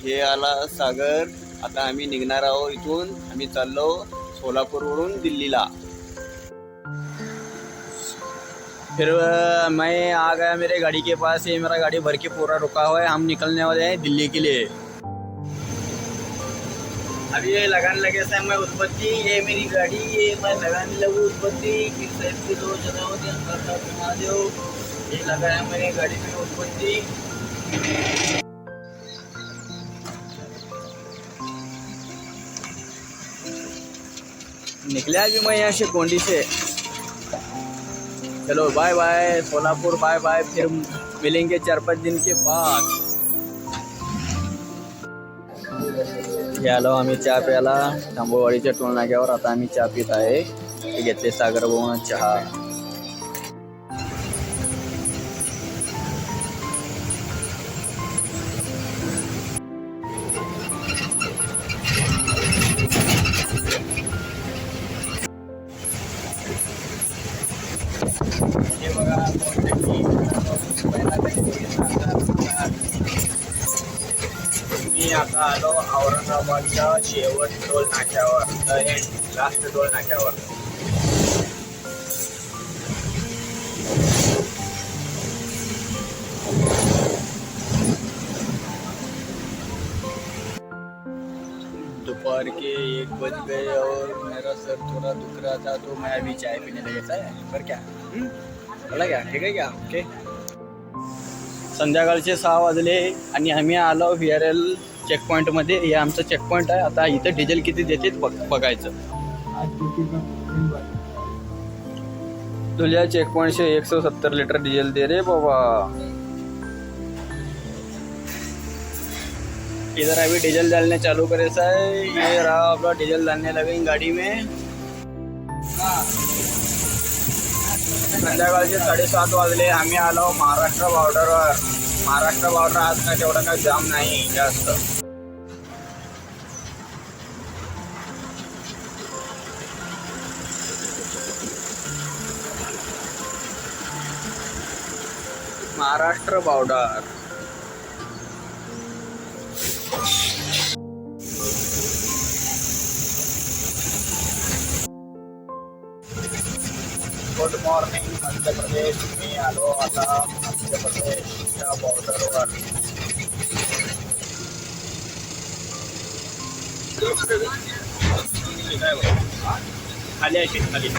हे आला सागर। आता आम्ही निघणार आहोत इथून। आम्ही चाललो सोलापूरवरून दिल्लीला। फिर मैं आ गया मेरे गाड़ी के पास। ये मेरा गाड़ी भर के पूरा रुका हुआ है। हम निकलने वाले हैं दिल्ली के लिए। अभी ये लगाने लगे से मैं उत्पत्ति, ये मेरी गाड़ी, ये मैं लगाने लगूँ उत्पत्ति। फिर साइड से 2 जगह होते हैं, महादेव। ये लगाया मैंने गाड़ी में उत्पत्ति। निकले अभी मैं यहाँ से गोंडी से। चलो bye bye Solapur, bye bye. फिर मिलेंगे 4-5 दिन के बाद। आलो आम्ही चहा प्यायला तांबोवाडीच्या टोल नाक्यावर। आता आम्ही चहा पित आहे। घेतले सागर भाऊन चहा। हे बघा मी आता आलो औरंगाबादच्या शेवट टोल नाक्यावर, लास्ट टोल नाक्यावर। दोपहर के 1 बज गए और मेरा सर थोड़ा दुख रहा था, तो मैं अभी चाय पीने लगा था। पर क्या बोला क्या? ठीक है क्या? ओके। संध्याकाळचे 6 वाजले आणि आम्ही आलो VRL चेकपॉईंटमध्ये। हे आमचं चेकपॉईंट आहे। आता इथं डिझेल किती देते बघायचं। तुझ्या चेकपॉइंट से 170 लीटर डीजल दे रहे बाबा। इधर अभी डीजल डालने चालू करे सा है। ये रहा अपना डीजल डालने लगे गाड़ी में। संध्याकाळचे 7:30 वाजले। आम्ही आलो महाराष्ट्र बॉर्डरवर। महाराष्ट्र बॉर्डर आज काय तेवढा काय जाम नाही जास्त। Maharashtra border. Good morning Madhya Pradesh. मी आलो आता मध्य प्रदेशच्या बॉर्डरवर। खाली आहे खाली।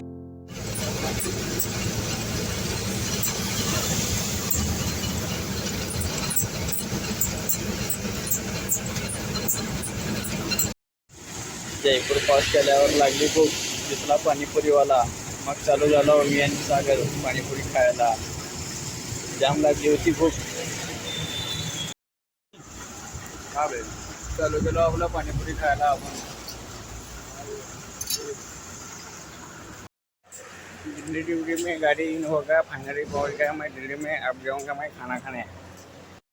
जयपूर पास केल्यावर लागली भूक। दिसला पाणीपुरीवाला। मग चालू झालो मी आणि सागर पाणीपुरी खायला। जाम लागली होती भूक। हा बे चालू केलो आपला पाणीपुरी खायला आपण। दिल्ली ड्यूटी में गाड़ी इन होगा। फाइनली पहुंच गया मैं दिल्ली में। अब जाऊंगा मैं खाना खाने।